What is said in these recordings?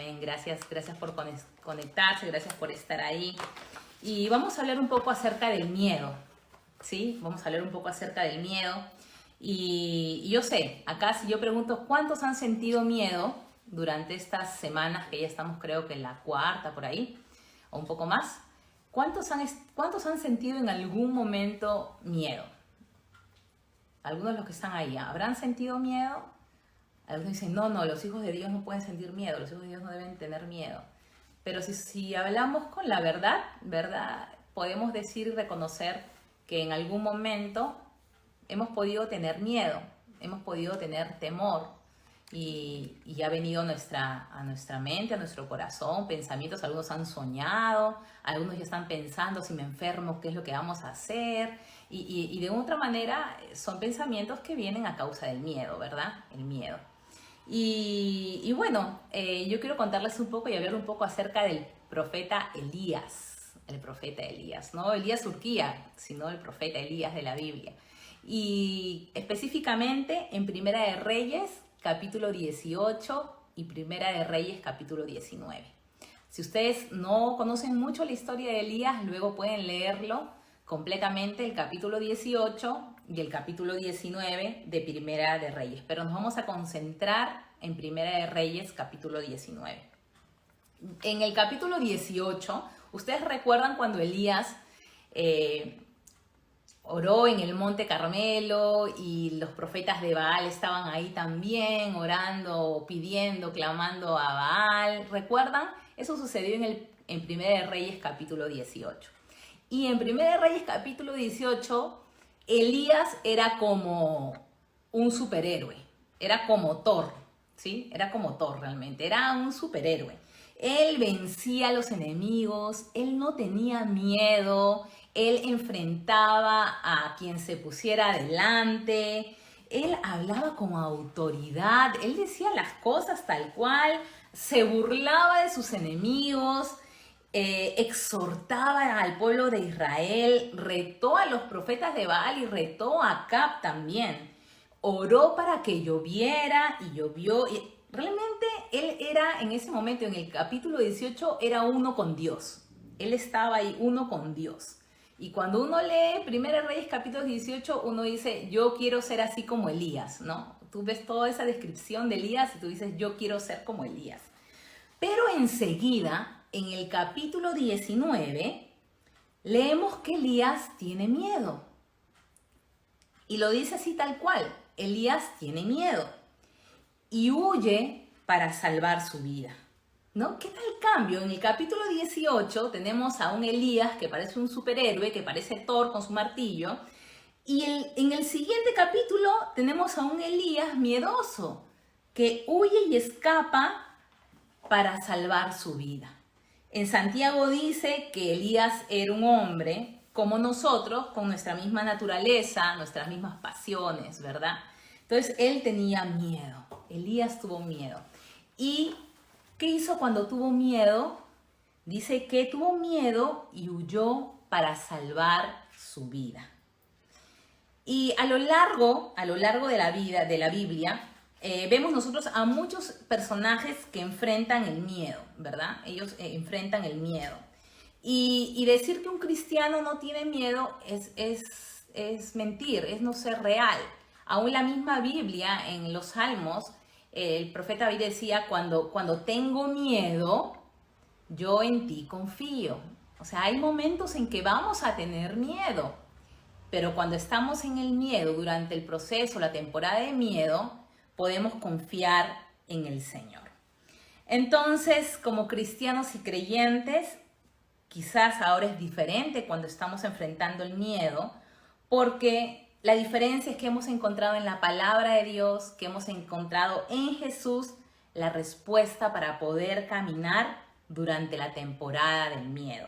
amén. Gracias por conectarse, gracias por estar ahí. Y vamos a hablar un poco acerca del miedo, ¿sí? Vamos a hablar un poco acerca del miedo. Y yo sé, acá si yo pregunto cuántos han sentido miedo durante estas semanas, que ya estamos creo que en la cuarta por ahí, o un poco más, ¿cuántos han sentido en algún momento miedo? Algunos de los que están ahí, ¿habrán sentido miedo? Algunos dicen, no, los hijos de Dios no pueden sentir miedo, los hijos de Dios no deben tener miedo. Pero si hablamos con la verdad, podemos decir y reconocer que en algún momento hemos podido tener miedo, hemos podido tener temor y ha venido a nuestra mente, a nuestro corazón, pensamientos. Algunos han soñado, algunos ya están pensando, si me enfermo, ¿qué es lo que vamos a hacer? Y de otra manera son pensamientos que vienen a causa del miedo, ¿verdad? El miedo. Y bueno, yo quiero contarles un poco y hablar un poco acerca del profeta Elías. El profeta Elías, no Elías Urquía, sino el profeta Elías de la Biblia. Y específicamente en Primera de Reyes, capítulo 18 y Primera de Reyes, capítulo 19. Si ustedes no conocen mucho la historia de Elías, luego pueden leerlo completamente, el capítulo 18 y el capítulo 19 de Primera de Reyes. Pero nos vamos a concentrar en Primera de Reyes, capítulo 19. En el capítulo 18, ustedes recuerdan cuando Elías oró en el Monte Carmelo y los profetas de Baal estaban ahí también orando, pidiendo, clamando a Baal. ¿Recuerdan? Eso sucedió en Primera de Reyes capítulo 18. Y en Primera de Reyes capítulo 18, Elías era como un superhéroe, era como Thor, ¿sí? Era como Thor realmente, era un superhéroe. Él vencía a los enemigos, él no tenía miedo, él enfrentaba a quien se pusiera delante, él hablaba con autoridad, él decía las cosas tal cual, se burlaba de sus enemigos, exhortaba al pueblo de Israel, retó a los profetas de Baal y retó a Acab también. Oró para que lloviera y llovió. Realmente él era en ese momento, en el capítulo 18, era uno con Dios. Él estaba ahí uno con Dios. Y cuando uno lee Primera Reyes capítulo 18, uno dice, yo quiero ser así como Elías, ¿no? Tú ves toda esa descripción de Elías y tú dices, yo quiero ser como Elías. Pero enseguida, en el capítulo 19, leemos que Elías tiene miedo. Y lo dice así tal cual, Elías tiene miedo y huye para salvar su vida, ¿no? ¿Qué tal cambio? En el capítulo 18 tenemos a un Elías que parece un superhéroe, que parece Thor con su martillo, y en el siguiente capítulo tenemos a un Elías miedoso que huye y escapa para salvar su vida. En Santiago dice que Elías era un hombre como nosotros, con nuestra misma naturaleza, nuestras mismas pasiones, ¿verdad? Entonces él tenía miedo, Elías tuvo miedo. ¿Y qué hizo cuando tuvo miedo? Dice que tuvo miedo y huyó para salvar su vida. Y a lo largo de la vida, de la Biblia, vemos nosotros a muchos personajes que enfrentan el miedo, ¿verdad? Ellos enfrentan el miedo. Y decir que un cristiano no tiene miedo es mentir, es no ser real. Aún la misma Biblia, en los Salmos, el profeta David decía, cuando tengo miedo, yo en ti confío. O sea, hay momentos en que vamos a tener miedo, pero cuando estamos en el miedo, durante el proceso, la temporada de miedo, podemos confiar en el Señor. Entonces, como cristianos y creyentes, quizás ahora es diferente cuando estamos enfrentando el miedo, porque la diferencia es que hemos encontrado en la palabra de Dios, que hemos encontrado en Jesús la respuesta para poder caminar durante la temporada del miedo.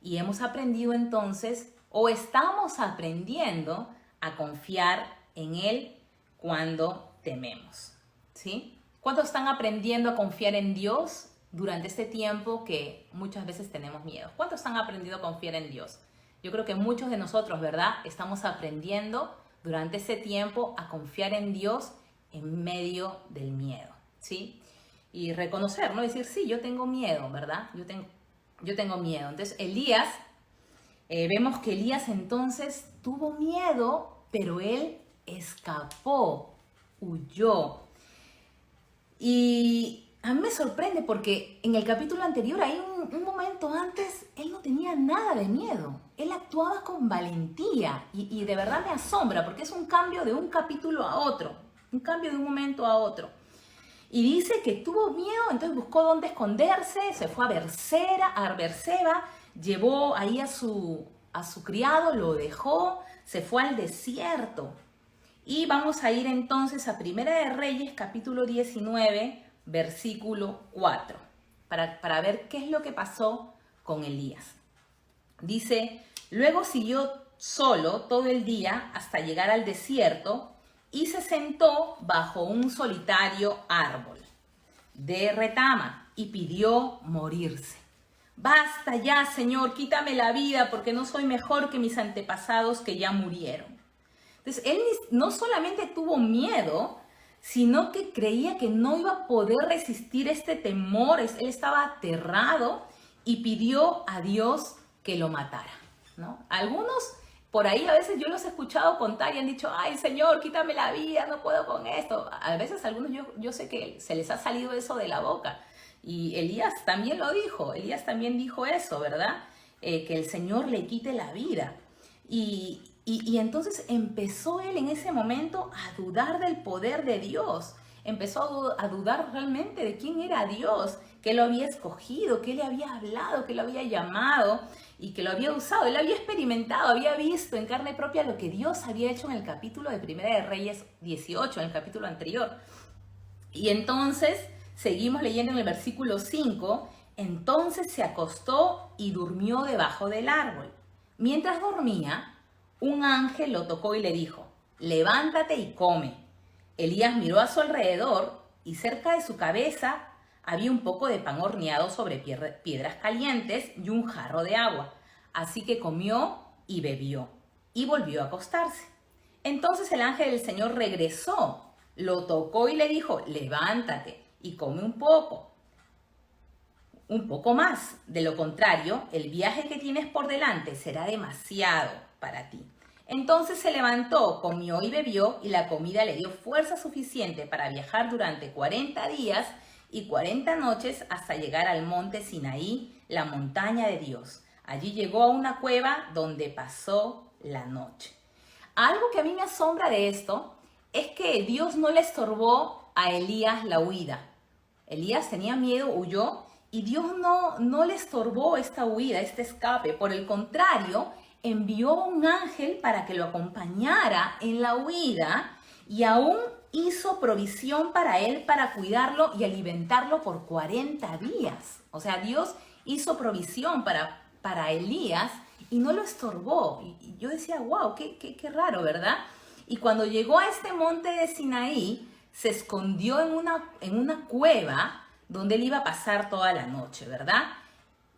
Y hemos aprendido entonces, o estamos aprendiendo a confiar en Él cuando tememos, ¿sí? ¿Cuántos están aprendiendo a confiar en Dios durante este tiempo que muchas veces tenemos miedo? ¿Cuántos han aprendido a confiar en Dios? Yo creo que muchos de nosotros, ¿verdad? Estamos aprendiendo durante ese tiempo a confiar en Dios en medio del miedo, ¿sí? y reconocer, ¿no? Decir, sí, yo tengo miedo, ¿verdad? Yo tengo miedo. Entonces, Elías, vemos que Elías entonces tuvo miedo, pero él escapó, huyó. Y a mí me sorprende porque en el capítulo anterior, ahí un momento antes, él no tenía nada de miedo. Él actuaba con valentía y de verdad me asombra porque es un cambio de un capítulo a otro, un cambio de un momento a otro. Y dice que tuvo miedo, entonces buscó dónde esconderse, se fue a Berseba, llevó ahí a su criado, lo dejó, se fue al desierto. Y vamos a ir entonces a Primera de Reyes, capítulo 19, versículo 4, para ver qué es lo que pasó con Elías. Dice, luego siguió solo todo el día hasta llegar al desierto y se sentó bajo un solitario árbol de retama y pidió morirse. Basta ya, Señor, quítame la vida porque no soy mejor que mis antepasados que ya murieron. Entonces, él no solamente tuvo miedo, sino que creía que no iba a poder resistir este temor. Él estaba aterrado y pidió a Dios que lo matara, ¿no? Algunos por ahí a veces yo los he escuchado contar y han dicho, ay, Señor, quítame la vida, no puedo con esto. A veces algunos yo sé que se les ha salido eso de la boca. Y Elías también lo dijo, Elías también dijo eso, ¿verdad? Que el Señor le quite la vida. Y entonces empezó él en ese momento a dudar del poder de Dios. Empezó a dudar realmente de quién era Dios, que lo había escogido, que le había hablado, que lo había llamado y que lo había usado. Él había experimentado, había visto en carne propia lo que Dios había hecho en el capítulo de Primera de Reyes 18, en el capítulo anterior. Y entonces seguimos leyendo en el versículo 5, entonces se acostó y durmió debajo del árbol. Mientras dormía, un ángel lo tocó y le dijo, levántate y come. Elías miró a su alrededor y cerca de su cabeza había un poco de pan horneado sobre piedras calientes y un jarro de agua. Así que comió y bebió y volvió a acostarse. Entonces el ángel del Señor regresó, lo tocó y le dijo, levántate y come un poco más. De lo contrario, el viaje que tienes por delante será demasiado para ti. Entonces se levantó, comió y bebió, y la comida le dio fuerza suficiente para viajar durante 40 días y 40 noches hasta llegar al monte Sinaí, la montaña de Dios. Allí llegó a una cueva donde pasó la noche. Algo que a mí me asombra de esto es que Dios no le estorbó a Elías la huida. Elías tenía miedo, huyó, y Dios no le estorbó esta huida, este escape. Por el contrario, envió a un ángel para que lo acompañara en la huida y aún hizo provisión para él para cuidarlo y alimentarlo por 40 días. O sea, Dios hizo provisión para Elías y no lo estorbó. Y yo decía, wow, qué raro, ¿verdad? Y cuando llegó a este monte de Sinaí, se escondió en una cueva donde él iba a pasar toda la noche, ¿verdad?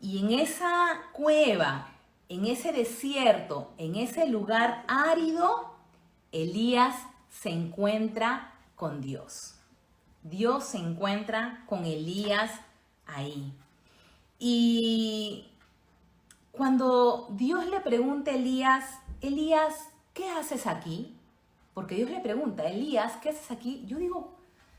Y en esa cueva, en ese desierto, en ese lugar árido, Elías se encuentra con Dios. Dios se encuentra con Elías ahí. Y cuando Dios le pregunta a Elías, Elías, ¿qué haces aquí? Porque Dios le pregunta, Elías, ¿qué haces aquí? Yo digo,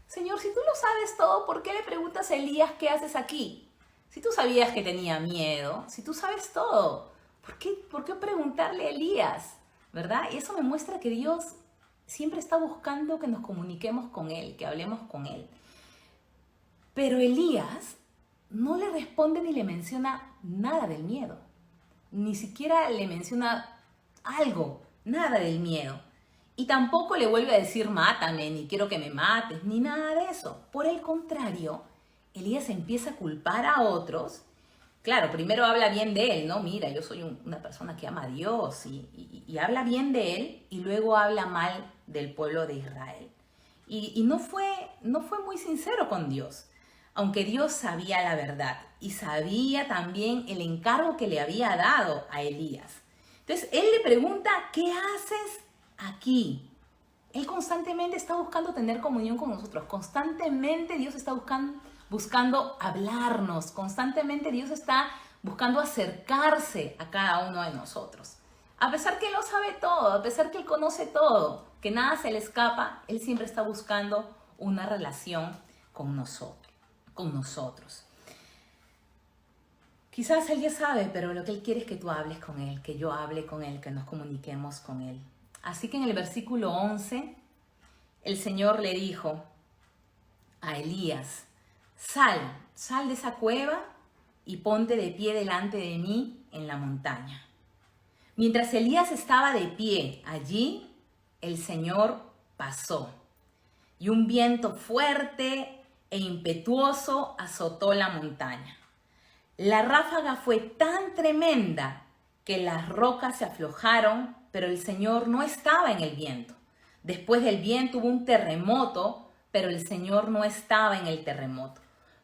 Señor, si tú lo sabes todo, ¿por qué le preguntas a Elías qué haces aquí? Si tú sabías que tenía miedo, si tú sabes todo, ¿por qué preguntarle a Elías? ¿Verdad? Y eso me muestra que Dios siempre está buscando que nos comuniquemos con Él, que hablemos con Él. Pero Elías no le responde ni le menciona nada del miedo. Ni siquiera le menciona algo, nada del miedo. Y tampoco le vuelve a decir, mátame, ni quiero que me mates, ni nada de eso. Por el contrario, Elías empieza a culpar a otros. Claro, primero habla bien de él, ¿no? Mira, yo soy una persona que ama a Dios y habla bien de él y luego habla mal del pueblo de Israel. Y no fue muy sincero con Dios, aunque Dios sabía la verdad y sabía también el encargo que le había dado a Elías. Entonces, él le pregunta, ¿qué haces aquí? Él constantemente está buscando tener comunión con nosotros. Constantemente Dios está buscando hablarnos. Constantemente Dios está buscando acercarse a cada uno de nosotros. A pesar que Él lo sabe todo, a pesar que Él conoce todo, que nada se le escapa, Él siempre está buscando una relación con nosotros. Quizás Él ya sabe, pero lo que Él quiere es que tú hables con Él, que yo hable con Él, que nos comuniquemos con Él. Así que en el versículo 11, el Señor le dijo a Elías, sal de esa cueva y ponte de pie delante de mí en la montaña. Mientras Elías estaba de pie allí, el Señor pasó y un viento fuerte e impetuoso azotó la montaña. La ráfaga fue tan tremenda que las rocas se aflojaron, pero el Señor no estaba en el viento. Después del viento hubo un terremoto, pero el Señor no estaba en el terremoto.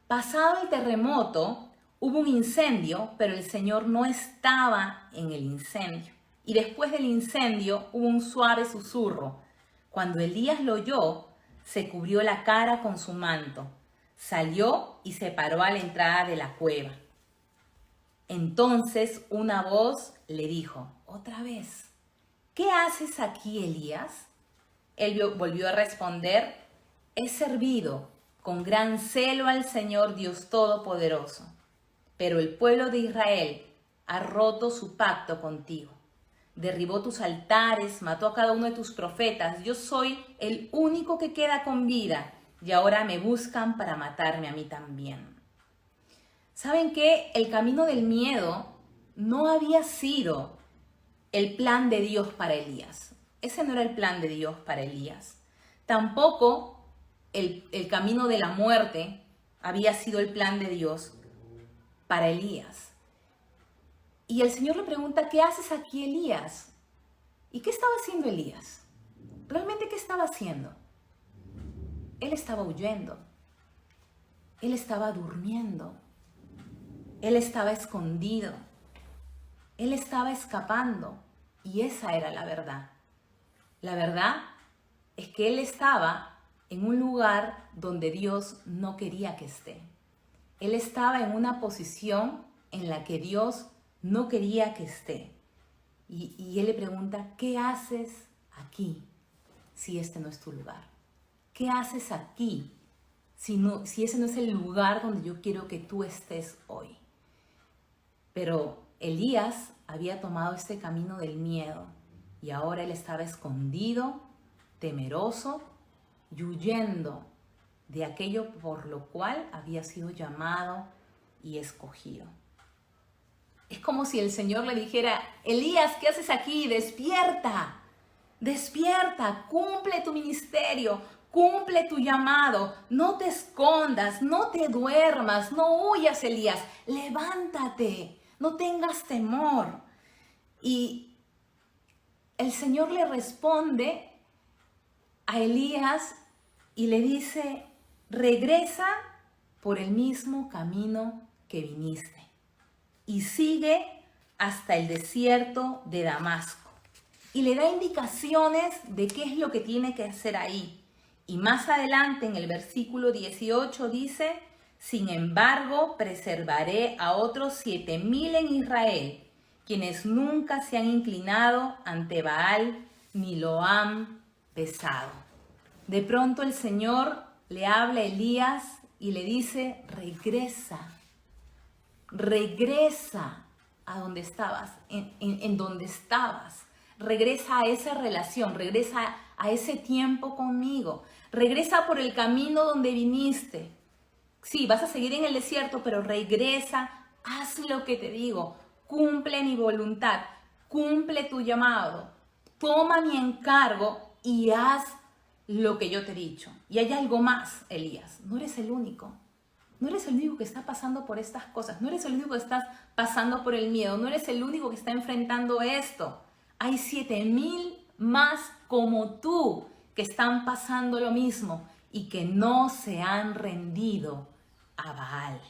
Pasado el terremoto, hubo un incendio, pero el Señor no estaba en el incendio. Y después del incendio hubo un suave susurro. Cuando Elías lo oyó, se cubrió la cara con su manto, salió y se paró a la entrada de la cueva. Entonces una voz le dijo, otra vez, ¿qué haces aquí, Elías? Él volvió a responder, he servido con gran celo al Señor Dios Todopoderoso, pero el pueblo de Israel ha roto su pacto contigo. Derribó tus altares, mató a cada uno de tus profetas. Yo soy el único que queda con vida y ahora me buscan para matarme a mí también. ¿Saben qué? El camino del miedo no había sido el plan de Dios para Elías. Ese no era el plan de Dios para Elías. Tampoco el camino de la muerte había sido el plan de Dios para Elías. Y el Señor le pregunta, ¿qué haces aquí, Elías? ¿Y qué estaba haciendo Elías? ¿Realmente qué estaba haciendo? Él estaba huyendo. Él estaba durmiendo. Él estaba escondido. Él estaba escapando. Y esa era la verdad. La verdad es que él estaba en un lugar donde Dios no quería que esté. Él estaba en una posición en la que Dios no quería que esté. Y él le pregunta, ¿qué haces aquí si este no es tu lugar? ¿Qué haces aquí si ese no es el lugar donde yo quiero que tú estés hoy? Pero Elías había tomado este camino del miedo y ahora él estaba escondido, temeroso y huyendo de aquello por lo cual había sido llamado y escogido. Es como si el Señor le dijera, Elías, ¿qué haces aquí? Despierta, despierta, cumple tu ministerio, cumple tu llamado, no te escondas, no te duermas, no huyas, Elías, levántate, no tengas temor. Y el Señor le responde a Elías y le dice, regresa por el mismo camino que viniste y sigue hasta el desierto de Damasco. Y le da indicaciones de qué es lo que tiene que hacer ahí. Y más adelante en el versículo 18 dice, sin embargo, preservaré a otros 7,000 en Israel, quienes nunca se han inclinado ante Baal ni lo han besado. De pronto el Señor le habla a Elías y le dice, regresa a donde estabas, en donde estabas. Regresa a esa relación, regresa a ese tiempo conmigo. Regresa por el camino donde viniste. Sí, vas a seguir en el desierto, pero regresa, haz lo que te digo, cumple mi voluntad, cumple tu llamado, toma mi encargo y haz lo que yo te he dicho. Y hay algo más, Elías, no eres el único. No eres el único que está pasando por estas cosas, no eres el único que estás pasando por el miedo, no eres el único que está enfrentando esto. Hay 7,000 más como tú que están pasando lo mismo y que no se han rendido a Baal.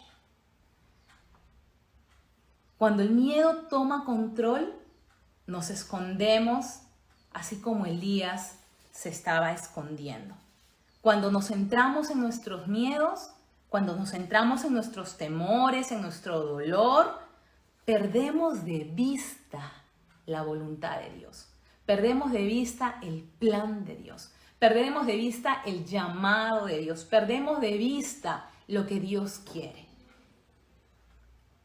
Cuando el miedo toma control, nos escondemos, así como Elías se estaba escondiendo. Cuando nos centramos en nuestros miedos, cuando nos centramos en nuestros temores, en nuestro dolor, perdemos de vista la voluntad de Dios. Perdemos de vista el plan de Dios. Perdemos de vista el llamado de Dios. Perdemos de vista lo que Dios quiere.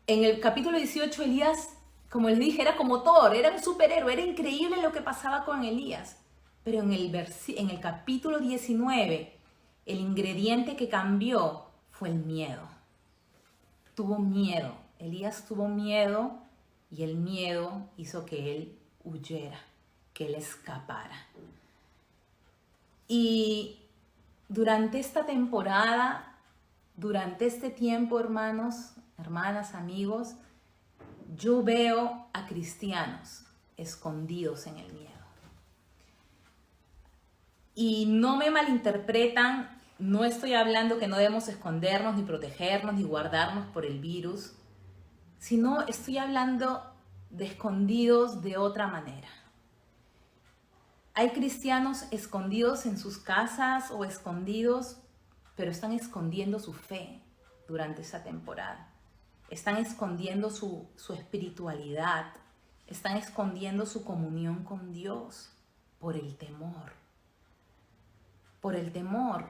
En el capítulo 18, Elías, como les dije, era como Thor, era un superhéroe, era increíble lo que pasaba con Elías. Pero en el capítulo 19, el ingrediente que cambió fue el miedo. Tuvo miedo. Elías tuvo miedo y el miedo hizo que él huyera, que él escapara. Y durante esta temporada, durante este tiempo, hermanos, hermanas, amigos, yo veo a cristianos escondidos en el miedo. Y no me malinterpretan, no estoy hablando que no debemos escondernos, ni protegernos, ni guardarnos por el virus, sino estoy hablando de escondidos de otra manera. Hay cristianos escondidos en sus casas o escondidos, pero están escondiendo su fe durante esa temporada. Están escondiendo su espiritualidad, están escondiendo su comunión con Dios por el temor. Por el temor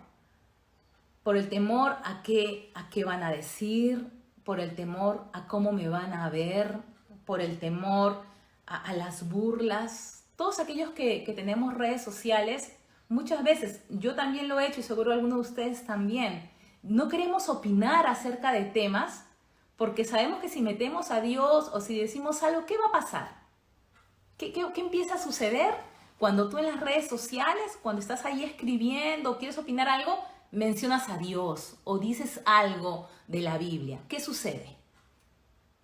a qué van a decir, por el temor a cómo me van a ver, por el temor a las burlas. Todos aquellos que tenemos redes sociales, muchas veces, yo también lo he hecho y seguro algunos de ustedes también, no queremos opinar acerca de temas porque sabemos que si metemos a Dios o si decimos algo, ¿qué va a pasar? ¿Qué empieza a suceder? Cuando tú en las redes sociales, cuando estás ahí escribiendo o quieres opinar algo, mencionas a Dios o dices algo de la Biblia. ¿Qué sucede?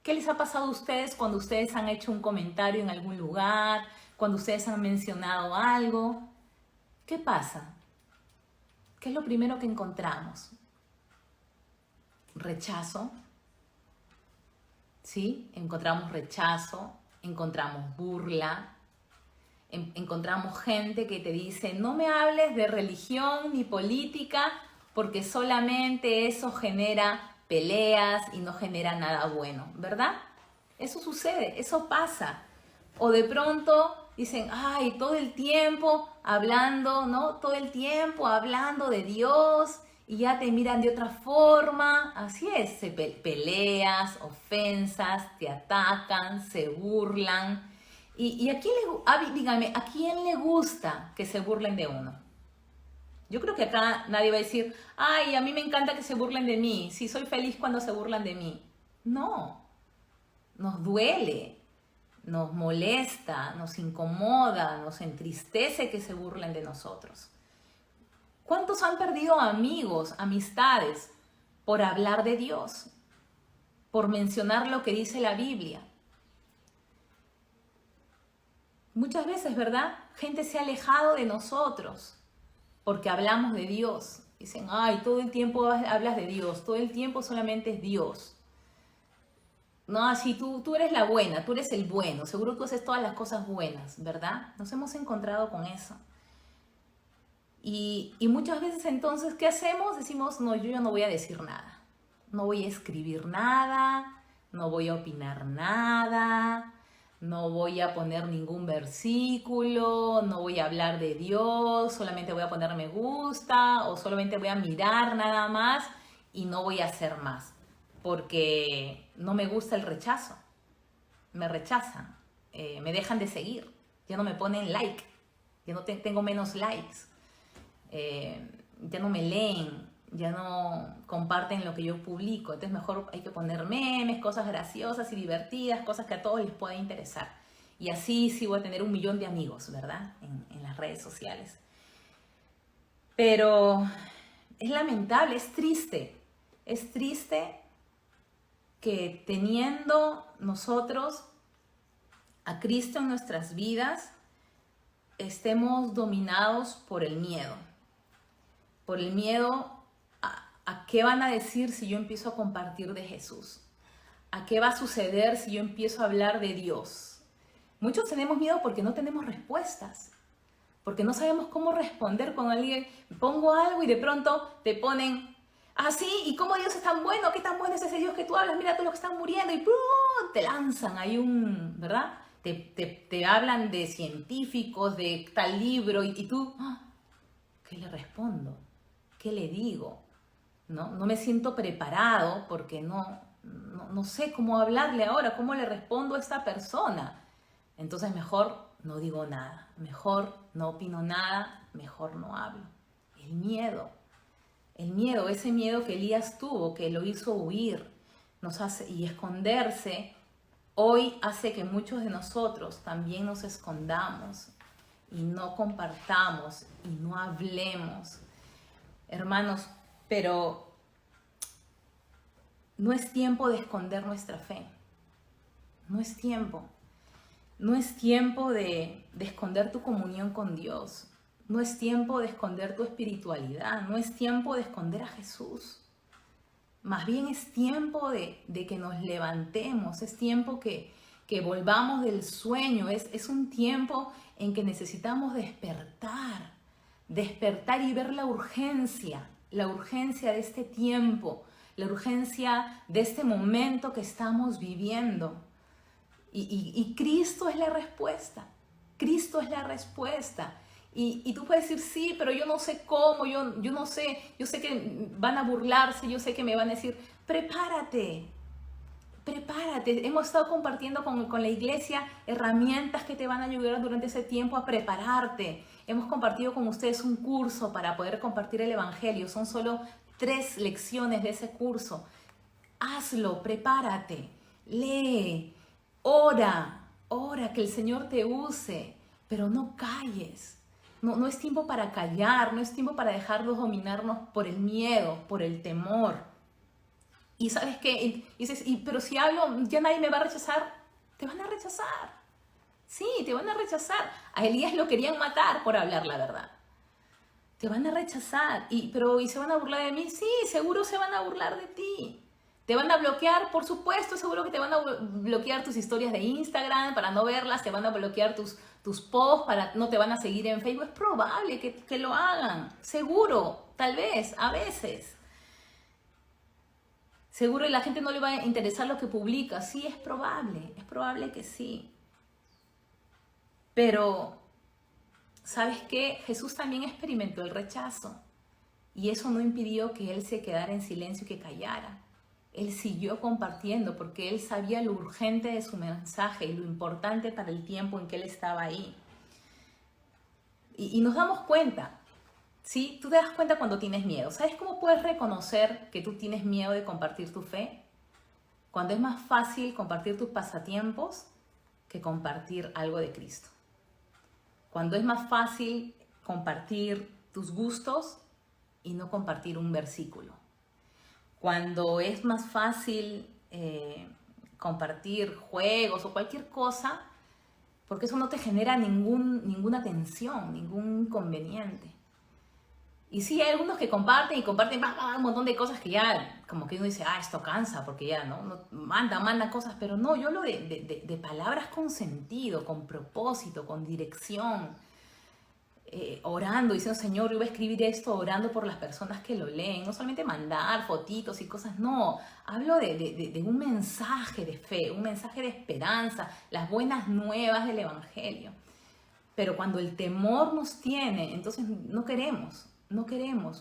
¿Qué les ha pasado a ustedes cuando ustedes han hecho un comentario en algún lugar? Cuando ustedes han mencionado algo? ¿Qué pasa? ¿Qué es lo primero que encontramos? Rechazo. ¿Sí? Encontramos rechazo, encontramos burla. Encontramos gente que te dice, no me hables de religión ni política porque solamente eso genera peleas y no genera nada bueno, ¿verdad? Eso sucede, eso pasa. O de pronto dicen, ay, todo el tiempo hablando, ¿no? Todo el tiempo hablando de Dios y ya te miran de otra forma. Así es, peleas, ofensas, te atacan, se burlan. ¿Y a quién dígame, ¿a quién le gusta que se burlen de uno? Yo creo que acá nadie va a decir, ay, a mí me encanta que se burlen de mí, sí, soy feliz cuando se burlan de mí. No, nos duele, nos molesta, nos incomoda, nos entristece que se burlen de nosotros. ¿Cuántos han perdido amigos, amistades, por hablar de Dios? Por mencionar lo que dice la Biblia. Muchas veces, ¿verdad? Gente se ha alejado de nosotros porque hablamos de Dios. Dicen, ay, todo el tiempo hablas de Dios, todo el tiempo solamente es Dios. No, así tú eres la buena, tú eres el bueno, seguro tú haces todas las cosas buenas, ¿verdad? Nos hemos encontrado con eso. Y muchas veces entonces, ¿qué hacemos? Decimos, no, yo no voy a decir nada. No voy a escribir nada, no voy a opinar nada. No voy a poner ningún versículo, no voy a hablar de Dios, solamente voy a poner me gusta o solamente voy a mirar nada más y no voy a hacer más porque no me gusta el rechazo. Me rechazan, me dejan de seguir, ya no me ponen like, ya no tengo menos likes, ya no me leen, ya no comparten lo que yo publico. Entonces mejor hay que poner memes, cosas graciosas y divertidas, cosas que a todos les pueda interesar. Y así sí voy a tener 1 millón de amigos, ¿verdad? En las redes sociales. Pero es lamentable, es triste. Es triste que teniendo nosotros a Cristo en nuestras vidas, estemos dominados por el miedo. Por el miedo ¿a qué van a decir si yo empiezo a compartir de Jesús? ¿A qué va a suceder si yo empiezo a hablar de Dios? Muchos tenemos miedo porque no tenemos respuestas, porque no sabemos cómo responder cuando alguien pongo algo y de pronto te ponen, Ah, sí, ¿y cómo Dios es tan bueno? ¿Qué tan bueno es ese Dios que tú hablas? Mira todos los que están muriendo y ¡pum! Te lanzan ahí ¿verdad? Te hablan de científicos, de tal libro y tú, ¿qué le respondo? ¿Qué le digo? No me siento preparado porque no sé cómo hablarle ahora, cómo le respondo a esta persona. Entonces mejor no digo nada, mejor no opino nada, mejor no hablo. El miedo, ese miedo que Elías tuvo, que lo hizo huir y esconderse, hoy hace que muchos de nosotros también nos escondamos y no compartamos y no hablemos. Hermanos, pero no es tiempo de esconder nuestra fe. No es tiempo. No es tiempo de esconder tu comunión con Dios. No es tiempo de esconder tu espiritualidad. No es tiempo de esconder a Jesús. Más bien es tiempo de que nos levantemos. Es tiempo que volvamos del sueño. Es un tiempo en que necesitamos despertar. Despertar y ver la urgencia de este tiempo, la urgencia de este momento que estamos viviendo. Y Cristo es la respuesta. Cristo es la respuesta. Y tú puedes decir, sí, pero yo no sé cómo, yo no sé, yo sé que van a burlarse, yo sé que me van a decir, prepárate, prepárate. Hemos estado compartiendo con la iglesia herramientas que te van a ayudar durante ese tiempo a prepararte. Hemos compartido con ustedes un curso para poder compartir el evangelio. Son solo 3 lecciones de ese curso. Hazlo, prepárate, lee, ora, que el Señor te use, pero no calles. No es tiempo para callar, no es tiempo para dejarlos dominarnos por el miedo, por el temor. Y sabes qué, y dices, pero si hablo, ya nadie me va a rechazar. Te van a rechazar. Sí, te van a rechazar. A Elías lo querían matar por hablar la verdad. Te van a rechazar. ¿Y se van a burlar de mí? Sí, seguro se van a burlar de ti. Te van a bloquear, por supuesto, seguro que te van a bloquear tus historias de Instagram para no verlas, te van a bloquear tus posts, no te van a seguir en Facebook. Es probable que lo hagan, seguro, tal vez, a veces. Seguro y la gente no le va a interesar lo que publica. Sí, es probable que sí. Pero, ¿sabes qué? Jesús también experimentó el rechazo y eso no impidió que él se quedara en silencio y que callara. Él siguió compartiendo porque él sabía lo urgente de su mensaje y lo importante para el tiempo en que él estaba ahí. Y nos damos cuenta, ¿sí? Tú te das cuenta cuando tienes miedo. ¿Sabes cómo puedes reconocer que tú tienes miedo de compartir tu fe? Cuando es más fácil compartir tus pasatiempos que compartir algo de Cristo. Cuando es más fácil compartir tus gustos y no compartir un versículo. Cuando es más fácil compartir juegos o cualquier cosa, porque eso no te genera ninguna tensión, ningún inconveniente. Y sí, hay algunos que comparten un montón de cosas que ya, como que uno dice, esto cansa, porque ya, ¿no? Manda cosas, pero no, yo hablo de palabras con sentido, con propósito, con dirección. Orando, diciendo, Señor, yo voy a escribir esto orando por las personas que lo leen, no solamente mandar fotitos y cosas, no, hablo de un mensaje de fe, un mensaje de esperanza, las buenas nuevas del Evangelio. Pero cuando el temor nos tiene, entonces no queremos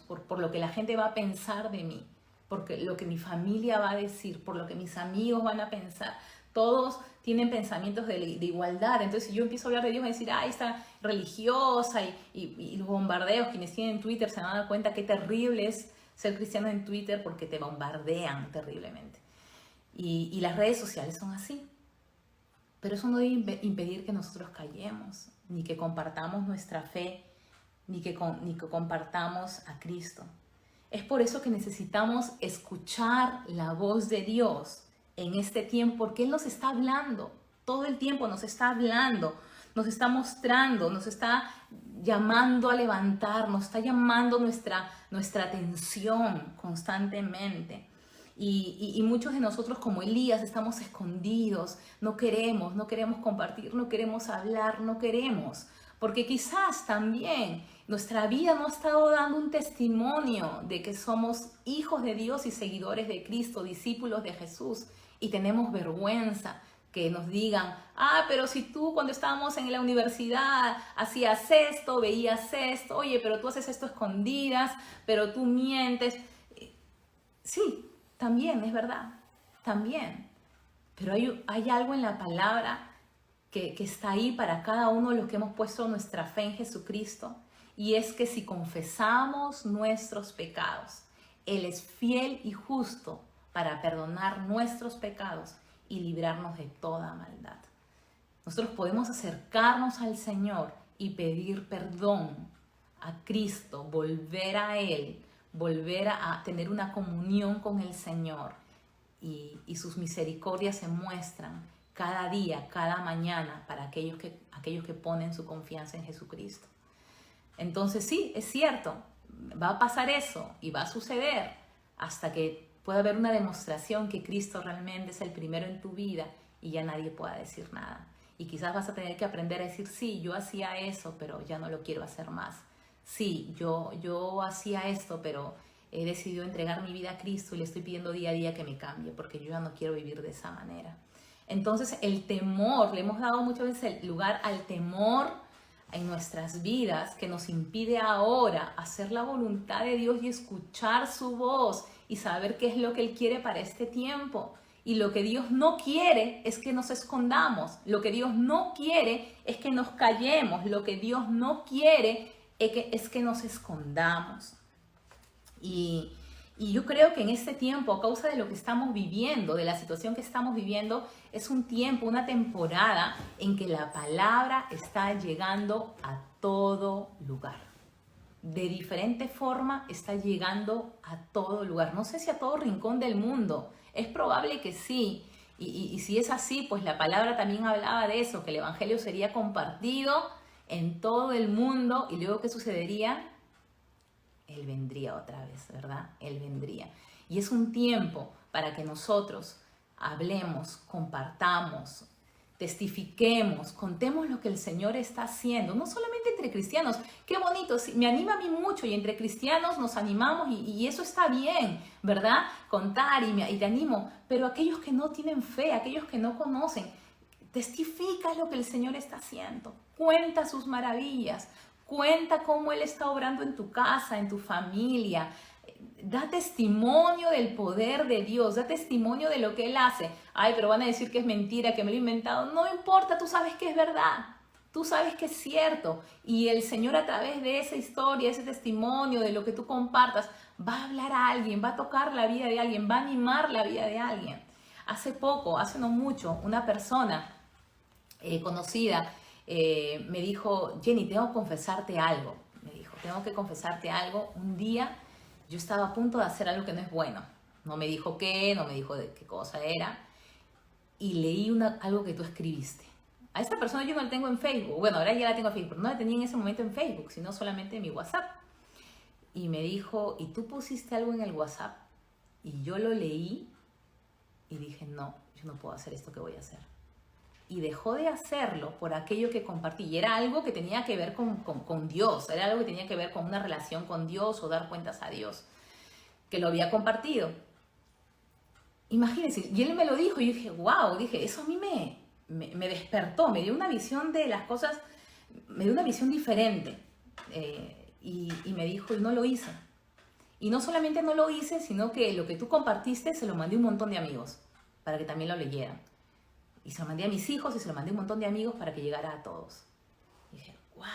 por lo que la gente va a pensar de mí, por lo que mi familia va a decir, por lo que mis amigos van a pensar. Todos tienen pensamientos de igualdad. Entonces, si yo empiezo a hablar de Dios, voy a decir, está religiosa y los bombardeos, quienes tienen Twitter se van a dar cuenta qué terrible es ser cristiano en Twitter porque te bombardean terriblemente. Y las redes sociales son así. Pero eso no debe impedir que nosotros callemos, ni que compartamos nuestra fe, ni que compartamos a Cristo. Es por eso que necesitamos escuchar la voz de Dios en este tiempo, porque Él nos está hablando, todo el tiempo nos está hablando, nos está mostrando, nos está llamando a levantar, nos está llamando nuestra atención constantemente. Y muchos de nosotros, como Elías, estamos escondidos, no queremos compartir, no queremos hablar, no queremos, porque quizás también nuestra vida no ha estado dando un testimonio de que somos hijos de Dios y seguidores de Cristo, discípulos de Jesús, y tenemos vergüenza que nos digan, pero si tú cuando estábamos en la universidad hacías esto, veías esto, oye, pero tú haces esto a escondidas, pero tú mientes. Sí, también, es verdad, también. Pero hay algo en la palabra que está ahí para cada uno de los que hemos puesto nuestra fe en Jesucristo. Y es que si confesamos nuestros pecados, Él es fiel y justo para perdonar nuestros pecados y librarnos de toda maldad. Nosotros podemos acercarnos al Señor y pedir perdón a Cristo, volver a Él, volver a tener una comunión con el Señor. Y sus misericordias se muestran cada día, cada mañana para aquellos que ponen su confianza en Jesucristo. Entonces sí, es cierto, va a pasar eso y va a suceder hasta que pueda haber una demostración que Cristo realmente es el primero en tu vida y ya nadie pueda decir nada. Y quizás vas a tener que aprender a decir, sí, yo hacía eso, pero ya no lo quiero hacer más. Sí, yo hacía esto, pero he decidido entregar mi vida a Cristo y le estoy pidiendo día a día que me cambie porque yo ya no quiero vivir de esa manera. Entonces el temor, le hemos dado muchas veces el lugar al temor en nuestras vidas que nos impide ahora hacer la voluntad de Dios y escuchar su voz y saber qué es lo que Él quiere para este tiempo. Y lo que Dios no quiere es que nos escondamos, lo que Dios no quiere es que nos callemos, lo que Dios no quiere es que nos escondamos. Y yo creo que en este tiempo, a causa de lo que estamos viviendo, de la situación que estamos viviendo, es un tiempo, una temporada en que la palabra está llegando a todo lugar. De diferente forma está llegando a todo lugar. No sé si a todo rincón del mundo. Es probable que sí. Y si es así, pues la palabra también hablaba de eso, que el evangelio sería compartido en todo el mundo. Y luego, ¿qué sucedería? Él vendría otra vez, ¿verdad? Él vendría. Y es un tiempo para que nosotros hablemos, compartamos, testifiquemos, contemos lo que el Señor está haciendo, no solamente entre cristianos. Qué bonito, me anima a mí mucho y entre cristianos nos animamos y eso está bien, ¿verdad? Contar y te animo, pero aquellos que no tienen fe, aquellos que no conocen, testifica lo que el Señor está haciendo, cuenta sus maravillas, cuenta cómo Él está obrando en tu casa, en tu familia. Da testimonio del poder de Dios, da testimonio de lo que Él hace. Ay, pero van a decir que es mentira, que me lo he inventado. No importa, tú sabes que es verdad. Tú sabes que es cierto. Y el Señor a través de esa historia, ese testimonio, de lo que tú compartas, va a hablar a alguien, va a tocar la vida de alguien, va a animar la vida de alguien. Hace poco, hace no mucho, una persona conocida me dijo, Jenny, tengo que confesarte algo. Me dijo, tengo que confesarte algo. Un día yo estaba a punto de hacer algo que no es bueno. No me dijo qué, no me dijo de qué cosa era. Y leí algo que tú escribiste. A esa persona yo no la tengo en Facebook. Bueno, ahora ya la tengo en Facebook. No la tenía en ese momento en Facebook, sino solamente en mi WhatsApp. Y me dijo, ¿y tú pusiste algo en el WhatsApp? Y yo lo leí y dije, no, yo no puedo hacer esto que voy a hacer. Y dejó de hacerlo por aquello que compartí. Y era algo que tenía que ver con Dios. Era algo que tenía que ver con una relación con Dios o dar cuentas a Dios. Que lo había compartido. Imagínense. Y él me lo dijo y yo dije, wow. Dije, eso a mí me despertó. Me dio una visión de las cosas. Me dio una visión diferente. Y me dijo, y no lo hice. Y no solamente no lo hice, sino que lo que tú compartiste se lo mandé a un montón de amigos. Para que también lo leyeran. Y se lo mandé a mis hijos y se lo mandé a un montón de amigos para que llegara a todos. Y dije, wow.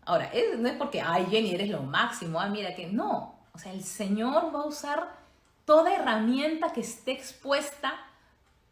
Ahora, no es porque, ay, Jenny, eres lo máximo. Mira que no. O sea, el Señor va a usar toda herramienta que esté expuesta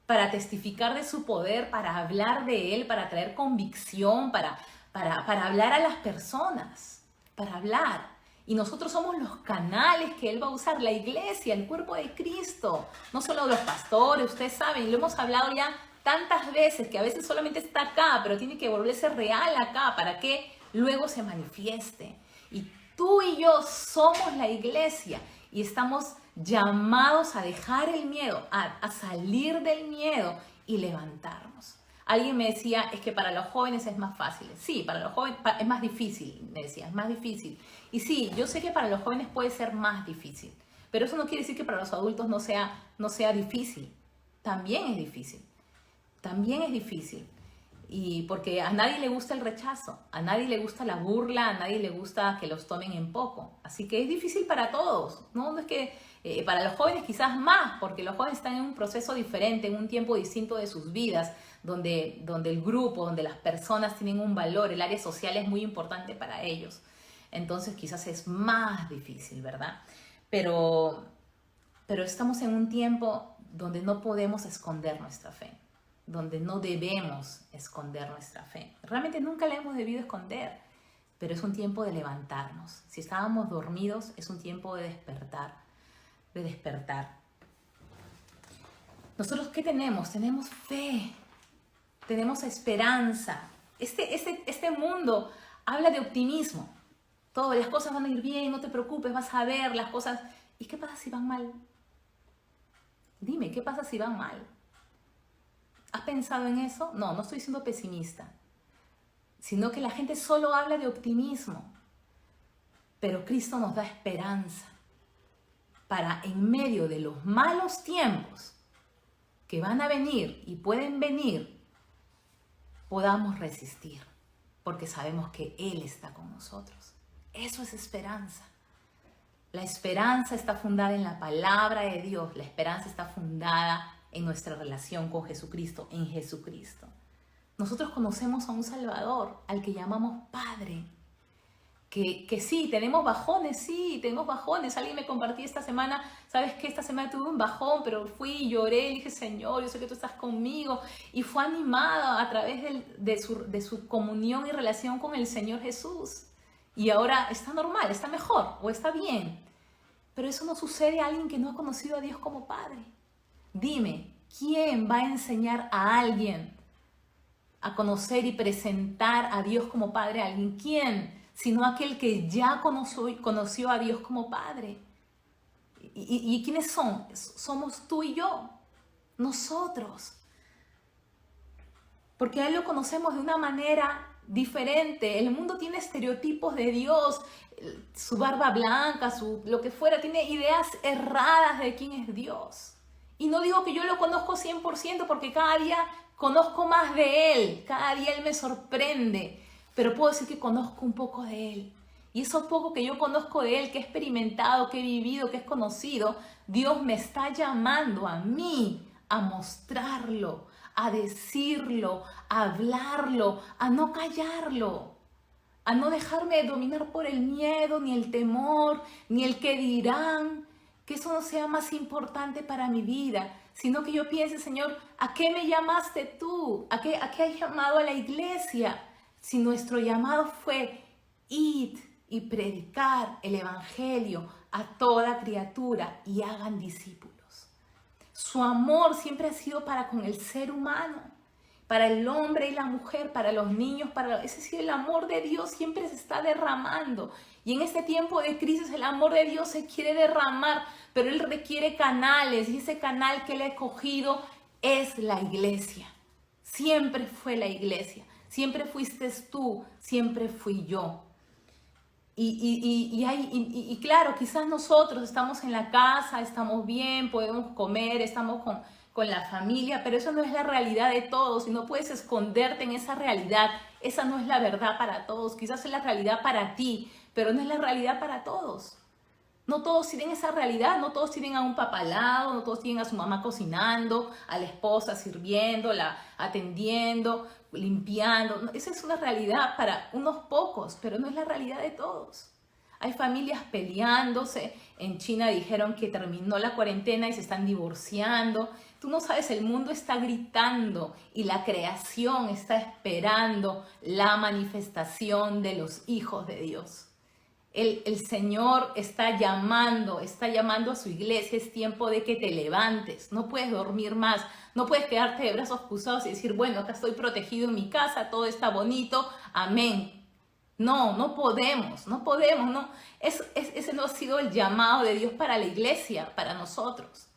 para testificar de su poder, para hablar de Él, para traer convicción, para hablar a las personas. Para hablar. Y nosotros somos los canales que Él va a usar, la iglesia, el cuerpo de Cristo. No solo los pastores, ustedes saben, lo hemos hablado ya tantas veces, que a veces solamente está acá, pero tiene que volverse real acá para que luego se manifieste. Y tú y yo somos la iglesia y estamos llamados a dejar el miedo, a salir del miedo y levantarnos. Alguien me decía, es que para los jóvenes es más fácil. Sí, para los jóvenes es más difícil, me decía, es más difícil. Y sí, yo sé que para los jóvenes puede ser más difícil, pero eso no quiere decir que para los adultos no sea difícil. También es difícil, también es difícil. Y porque a nadie le gusta el rechazo, a nadie le gusta la burla, a nadie le gusta que los tomen en poco. Así que es difícil para todos, ¿no? No es que para los jóvenes quizás más, porque los jóvenes están en un proceso diferente, en un tiempo distinto de sus vidas, donde el grupo, donde las personas tienen un valor, el área social es muy importante para ellos. Entonces quizás es más difícil, ¿verdad? Pero estamos en un tiempo donde no podemos esconder nuestra fe, donde no debemos esconder nuestra fe. Realmente nunca la hemos debido esconder, pero es un tiempo de levantarnos. Si estábamos dormidos, es un tiempo de despertar, de despertar. ¿Nosotros qué tenemos? Tenemos fe, tenemos esperanza. Este mundo habla de optimismo. Todas las cosas van a ir bien, no te preocupes, vas a ver las cosas. ¿Y qué pasa si van mal? Dime, ¿qué pasa si van mal? ¿Has pensado en eso? No, no estoy siendo pesimista, sino que la gente solo habla de optimismo. Pero Cristo nos da esperanza para en medio de los malos tiempos que van a venir y pueden venir, podamos resistir, porque sabemos que Él está con nosotros. Eso es esperanza. La esperanza está fundada en la palabra de Dios, la esperanza está fundada en nuestra relación con Jesucristo, en Jesucristo. Nosotros conocemos a un Salvador, al que llamamos Padre, que sí, tenemos bajones, Alguien me compartía esta semana, ¿sabes qué? Esta semana tuve un bajón, pero fui y lloré, y dije, Señor, yo sé que tú estás conmigo. Y fue animado a través de su comunión y relación con el Señor Jesús. Y ahora está normal, está mejor o está bien. Pero eso no sucede a alguien que no ha conocido a Dios como Padre. Dime, ¿quién va a enseñar a alguien a conocer y presentar a Dios como Padre a alguien? ¿Quién? Sino aquel que ya conoció a Dios como Padre. ¿Y quiénes son? Somos tú y yo, nosotros. Porque a Él lo conocemos de una manera diferente. El mundo tiene estereotipos de Dios, su barba blanca, lo que fuera, tiene ideas erradas de quién es Dios. Y no digo que yo lo conozco 100% porque cada día conozco más de Él, cada día Él me sorprende, pero puedo decir que conozco un poco de Él. Y eso poco que yo conozco de Él, que he experimentado, que he vivido, que he conocido, Dios me está llamando a mí a mostrarlo, a decirlo, a hablarlo, a no callarlo, a no dejarme dominar por el miedo, ni el temor, ni el que dirán, que eso no sea más importante para mi vida, sino que yo piense, Señor, ¿a qué me llamaste tú? ¿A qué has llamado a la iglesia? Si nuestro llamado fue id y predicar el evangelio a toda criatura y hagan discípulos. Su amor siempre ha sido para con el ser humano, para el hombre y la mujer, para los niños, es decir, el amor de Dios siempre se está derramando. Y en este tiempo de crisis el amor de Dios se quiere derramar, pero Él requiere canales, y ese canal que Él ha escogido es la iglesia. Siempre fue la iglesia, siempre fuiste tú, siempre fui yo. Y claro, quizás nosotros estamos en la casa, estamos bien, podemos comer, estamos con la familia, pero eso no es la realidad de todos y no puedes esconderte en esa realidad. Esa no es la verdad para todos, quizás es la realidad para ti, pero no es la realidad para todos. No todos tienen esa realidad, no todos tienen a un papá al lado, no todos tienen a su mamá cocinando, a la esposa sirviéndola, atendiendo, limpiando. Esa es una realidad para unos pocos, pero no es la realidad de todos. Hay familias peleándose. En China dijeron que terminó la cuarentena y se están divorciando. Tú no sabes, el mundo está gritando y la creación está esperando la manifestación de los hijos de Dios. El Señor está llamando a su iglesia. Es tiempo de que te levantes. No puedes dormir más. No puedes quedarte de brazos cruzados y decir, bueno, acá estoy protegido en mi casa, todo está bonito, amén. No podemos, no. Ese no ha sido el llamado de Dios para la iglesia, para nosotros.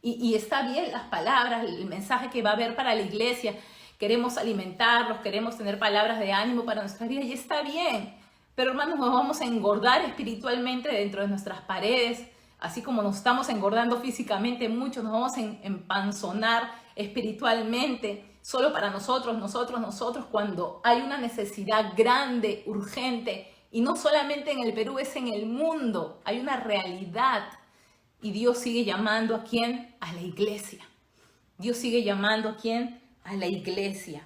Y está bien las palabras, el mensaje que va a haber para la iglesia, queremos alimentarlos, queremos tener palabras de ánimo para nuestra vida y está bien. Pero hermanos, nos vamos a engordar espiritualmente dentro de nuestras paredes, así como nos estamos engordando físicamente, muchos nos vamos a empanzonar espiritualmente, solo para nosotros, cuando hay una necesidad grande, urgente, y no solamente en el Perú, es en el mundo, hay una realidad. Y Dios sigue llamando ¿a quién? A la iglesia. Dios sigue llamando ¿a quién? A la iglesia.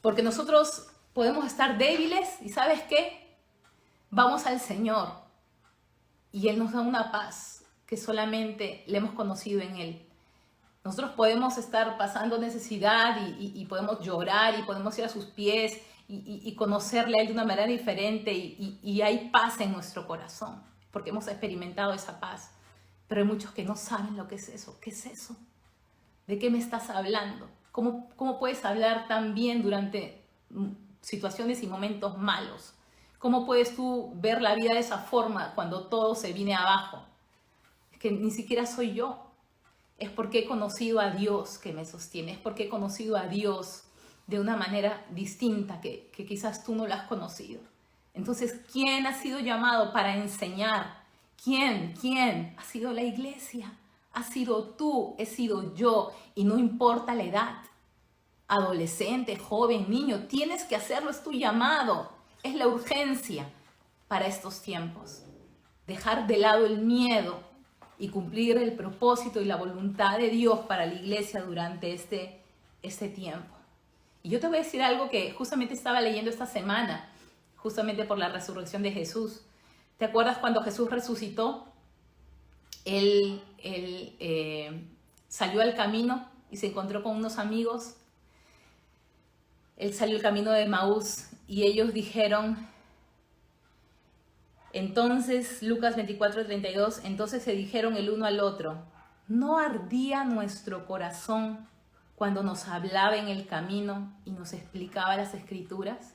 Porque nosotros podemos estar débiles y ¿sabes qué? Vamos al Señor y Él nos da una paz que solamente le hemos conocido en Él. Nosotros podemos estar pasando necesidad y podemos llorar y podemos ir a sus pies y conocerle a Él de una manera diferente y hay paz en nuestro corazón porque hemos experimentado esa paz. Pero hay muchos que no saben lo que es eso. ¿Qué es eso? ¿De qué me estás hablando? ¿Cómo puedes hablar tan bien durante situaciones y momentos malos? ¿Cómo puedes tú ver la vida de esa forma cuando todo se viene abajo? Es que ni siquiera soy yo. Es porque he conocido a Dios que me sostiene. Es porque he conocido a Dios de una manera distinta que quizás tú no lo has conocido. Entonces, ¿quién ha sido llamado para enseñar? ¿Quién? Ha sido la iglesia. Ha sido tú, he sido yo. Y no importa la edad. Adolescente, joven, niño, tienes que hacerlo, es tu llamado. Es la urgencia para estos tiempos. Dejar de lado el miedo y cumplir el propósito y la voluntad de Dios para la iglesia durante este tiempo. Y yo te voy a decir algo que justamente estaba leyendo esta semana, justamente por la resurrección de Jesús. ¿Te acuerdas cuando Jesús resucitó? Él salió al camino y se encontró con unos amigos. Él salió al camino de Emaús y ellos dijeron, entonces, Lucas 24:32, entonces se dijeron el uno al otro, ¿no ardía nuestro corazón cuando nos hablaba en el camino y nos explicaba las escrituras?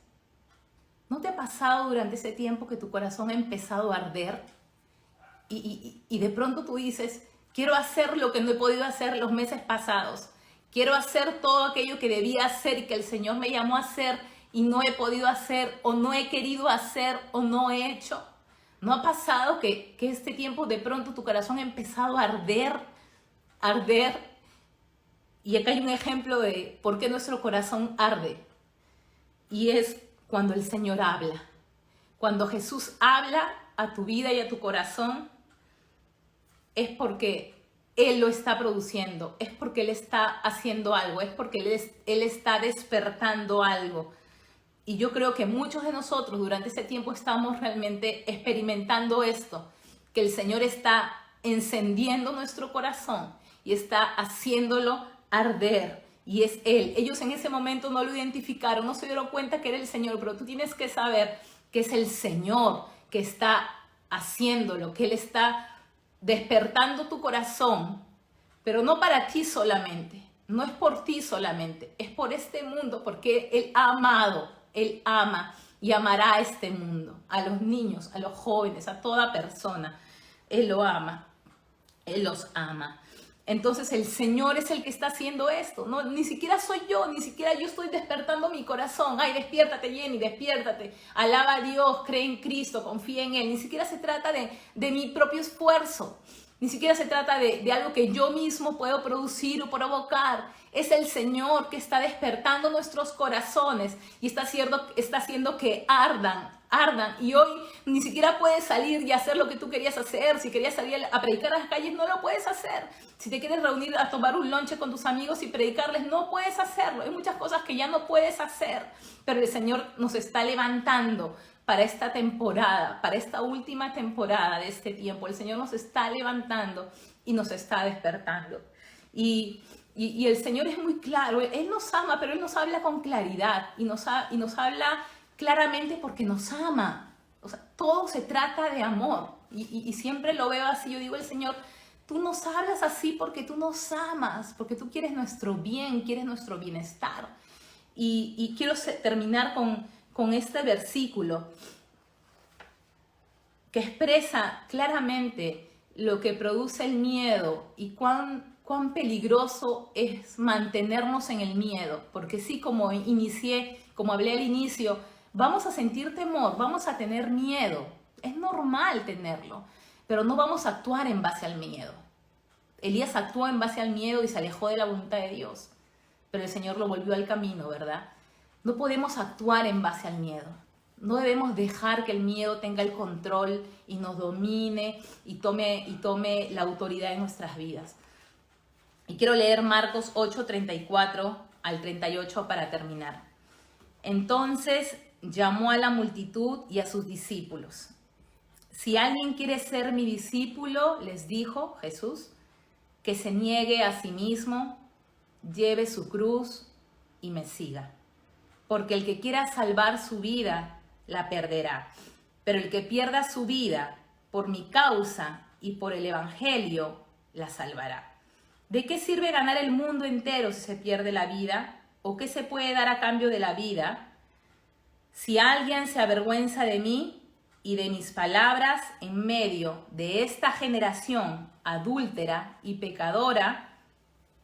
¿No te ha pasado durante ese tiempo que tu corazón ha empezado a arder? Y de pronto tú dices, quiero hacer lo que no he podido hacer los meses pasados. Quiero hacer todo aquello que debía hacer y que el Señor me llamó a hacer y no he podido hacer o no he querido hacer o no he hecho. ¿No ha pasado que este tiempo de pronto tu corazón ha empezado a arder? Y acá hay un ejemplo de por qué nuestro corazón arde. Y es cuando el Señor habla. Cuando Jesús habla a tu vida y a tu corazón, es porque Él lo está produciendo, es porque Él está haciendo algo, es porque Él está despertando algo. Y yo creo que muchos de nosotros durante ese tiempo estamos realmente experimentando esto, que el Señor está encendiendo nuestro corazón y está haciéndolo arder. Y es Él. Ellos en ese momento no lo identificaron, no se dieron cuenta que era el Señor, pero tú tienes que saber que es el Señor que está haciéndolo, que Él está despertando tu corazón, pero no para ti solamente, no es por ti solamente, es por este mundo, porque Él ha amado. Él ama y amará a este mundo, a los niños, a los jóvenes, a toda persona. Él lo ama, Él los ama. Entonces el Señor es el que está haciendo esto, ¿no? Ni siquiera soy yo, ni siquiera yo estoy despertando mi corazón. Ay, despiértate, Jenny, despiértate. Alaba a Dios, cree en Cristo, confía en Él. Ni siquiera se trata de mi propio esfuerzo. Ni siquiera se trata de algo que yo mismo puedo producir o provocar. Es el Señor que está despertando nuestros corazones y está haciendo que ardan. Y hoy ni siquiera puedes salir y hacer lo que tú querías hacer. Si querías salir a predicar a las calles, no lo puedes hacer. Si te quieres reunir a tomar un lonche con tus amigos y predicarles, no puedes hacerlo. Hay muchas cosas que ya no puedes hacer, pero el Señor nos está levantando para esta temporada, para esta última temporada de este tiempo. El Señor nos está levantando y nos está despertando. Y el Señor es muy claro. Él nos ama, pero Él nos habla con claridad y nos habla claramente porque nos ama. O sea, todo se trata de amor. Y siempre lo veo así. Yo digo, el Señor, tú nos hablas así porque tú nos amas, porque tú quieres nuestro bien, quieres nuestro bienestar. Y quiero terminar con este versículo que expresa claramente lo que produce el miedo y cuán cuán peligroso es mantenernos en el miedo, porque sí, como inicié, como hablé al inicio, vamos a sentir temor, vamos a tener miedo, es normal tenerlo, pero no vamos a actuar en base al miedo. Elías actuó en base al miedo y se alejó de la voluntad de Dios, pero el Señor lo volvió al camino, ¿verdad? No podemos actuar en base al miedo. No debemos dejar que el miedo tenga el control y nos domine y tome la autoridad en nuestras vidas. Y quiero leer Marcos 8, 34 al 38 para terminar. Entonces llamó a la multitud y a sus discípulos. Si alguien quiere ser mi discípulo, les dijo Jesús, que se niegue a sí mismo, lleve su cruz y me siga. Porque el que quiera salvar su vida, la perderá. Pero el que pierda su vida por mi causa y por el Evangelio, la salvará. ¿De qué sirve ganar el mundo entero si se pierde la vida? ¿O qué se puede dar a cambio de la vida? Si alguien se avergüenza de mí y de mis palabras en medio de esta generación adúltera y pecadora,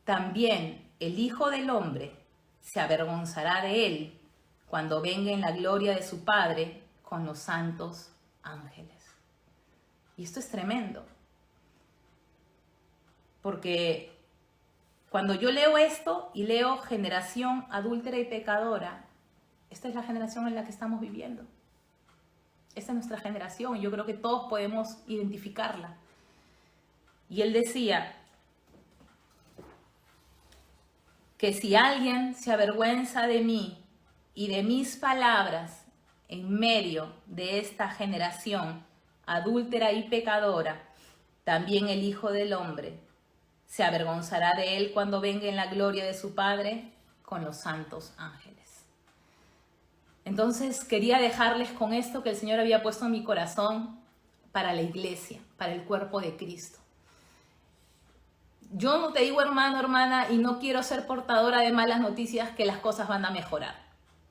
también el Hijo del Hombre se avergonzará de él cuando venga en la gloria de su Padre con los santos ángeles. Y esto es tremendo. Porque cuando yo leo esto y leo generación adúltera y pecadora, esta es la generación en la que estamos viviendo. Esta es nuestra generación y yo creo que todos podemos identificarla. Y él decía que si alguien se avergüenza de mí y de mis palabras en medio de esta generación adúltera y pecadora, también el Hijo del Hombre se avergonzará de él cuando venga en la gloria de su Padre con los santos ángeles. Entonces quería dejarles con esto que el Señor había puesto en mi corazón para la iglesia, para el cuerpo de Cristo. Yo no te digo, hermano, hermana, y no quiero ser portadora de malas noticias que las cosas van a mejorar.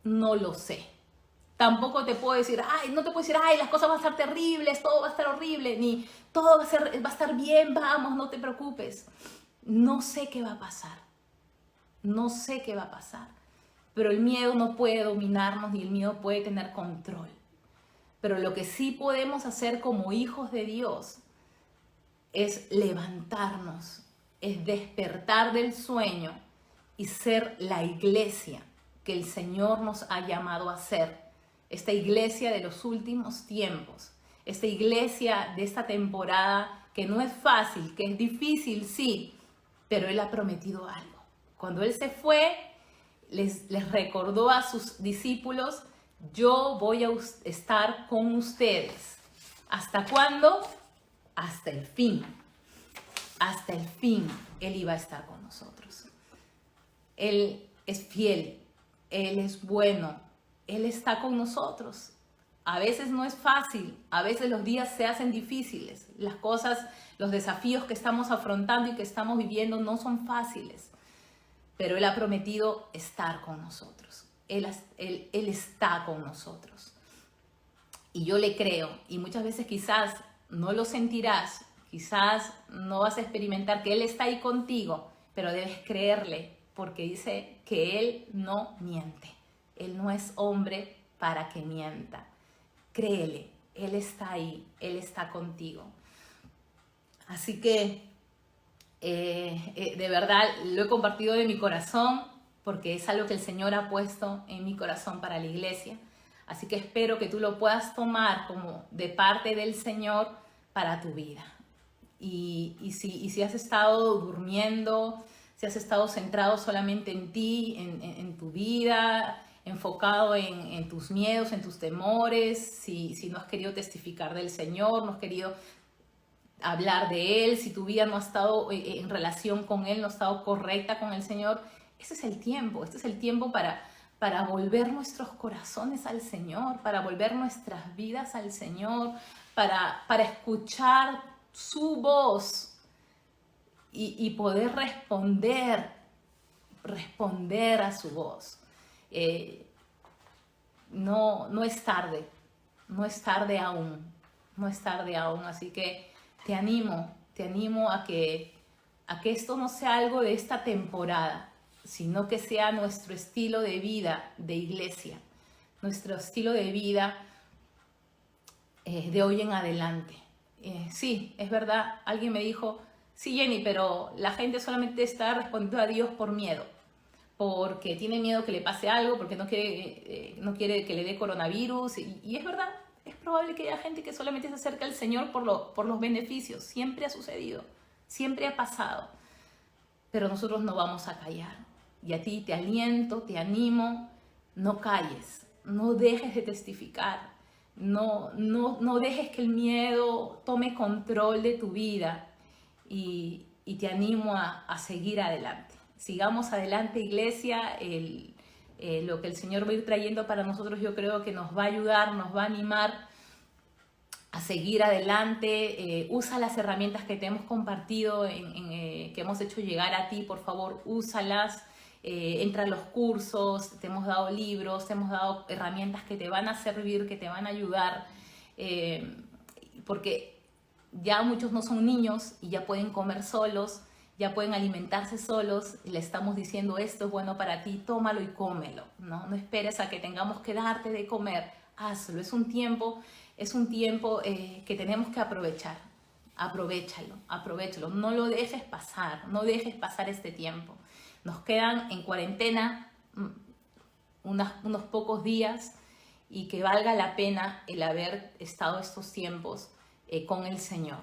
No lo sé. Tampoco te puedo decir, no te puedo decir, las cosas van a estar terribles, todo va a estar horrible, ni todo va a estar bien, vamos, no te preocupes. No sé qué va a pasar. No sé qué va a pasar. Pero el miedo no puede dominarnos, ni el miedo puede tener control. Pero lo que sí podemos hacer como hijos de Dios es levantarnos, es despertar del sueño y ser la iglesia que el Señor nos ha llamado a ser. Esta iglesia de los últimos tiempos, esta iglesia de esta temporada que no es fácil, que es difícil, sí, pero Él ha prometido algo. Cuando Él se fue, les recordó a sus discípulos, yo voy a estar con ustedes. ¿Hasta cuándo? Hasta el fin. Hasta el fin Él iba a estar con nosotros. Él es fiel, Él es bueno, Él está con nosotros. A veces no es fácil, a veces los días se hacen difíciles. Las cosas, los desafíos que estamos afrontando y que estamos viviendo no son fáciles. Pero Él ha prometido estar con nosotros. Él está con nosotros. Y yo le creo, y muchas veces quizás no lo sentirás, quizás no vas a experimentar que Él está ahí contigo, pero debes creerle, porque dice que Él no miente. Él no es hombre para que mienta. Créele, Él está ahí, Él está contigo. Así que de verdad lo he compartido de mi corazón, porque es algo que el Señor ha puesto en mi corazón para la iglesia. Así que espero que tú lo puedas tomar como de parte del Señor para tu vida. Y si has estado durmiendo, si has estado centrado solamente en ti, en tu vida, enfocado en tus miedos, en tus temores, si no has querido testificar del Señor, no has querido hablar de Él, si tu vida no ha estado en relación con Él, no ha estado correcta con el Señor, este es el tiempo para volver nuestros corazones al Señor, para volver nuestras vidas al Señor, para escuchar su voz y poder responder a su voz. No es tarde, no es tarde aún, así que te animo a que a que esto no sea algo de esta temporada, sino que sea nuestro estilo de vida de iglesia, nuestro estilo de vida de hoy en adelante. Sí, es verdad, alguien me dijo, sí Jenny, pero la gente solamente está respondiendo a Dios por miedo, porque tiene miedo que le pase algo, porque no quiere que le dé coronavirus, y es verdad, es probable que haya gente que solamente se acerque al Señor por los beneficios, siempre ha sucedido, siempre ha pasado, pero nosotros no vamos a callar. Y a ti te aliento, te animo, no calles, no dejes de testificar, no dejes que el miedo tome control de tu vida y te animo a seguir adelante. Sigamos adelante, iglesia. Lo que el Señor va a ir trayendo para nosotros, yo creo que nos va a ayudar, nos va a animar a seguir adelante. Usa las herramientas que te hemos compartido, que hemos hecho llegar a ti, por favor, úsalas. Entra a los cursos, te hemos dado libros, te hemos dado herramientas que te van a servir, que te van a ayudar, porque ya muchos no son niños y ya pueden comer solos, ya pueden alimentarse solos, y le estamos diciendo esto es bueno para ti, tómalo y cómelo, no esperes a que tengamos que darte de comer, hazlo, es un tiempo que tenemos que aprovechar, aprovechalo, no lo dejes pasar, no dejes pasar este tiempo. Nos quedan en cuarentena unos pocos días y que valga la pena el haber estado estos tiempos con el Señor.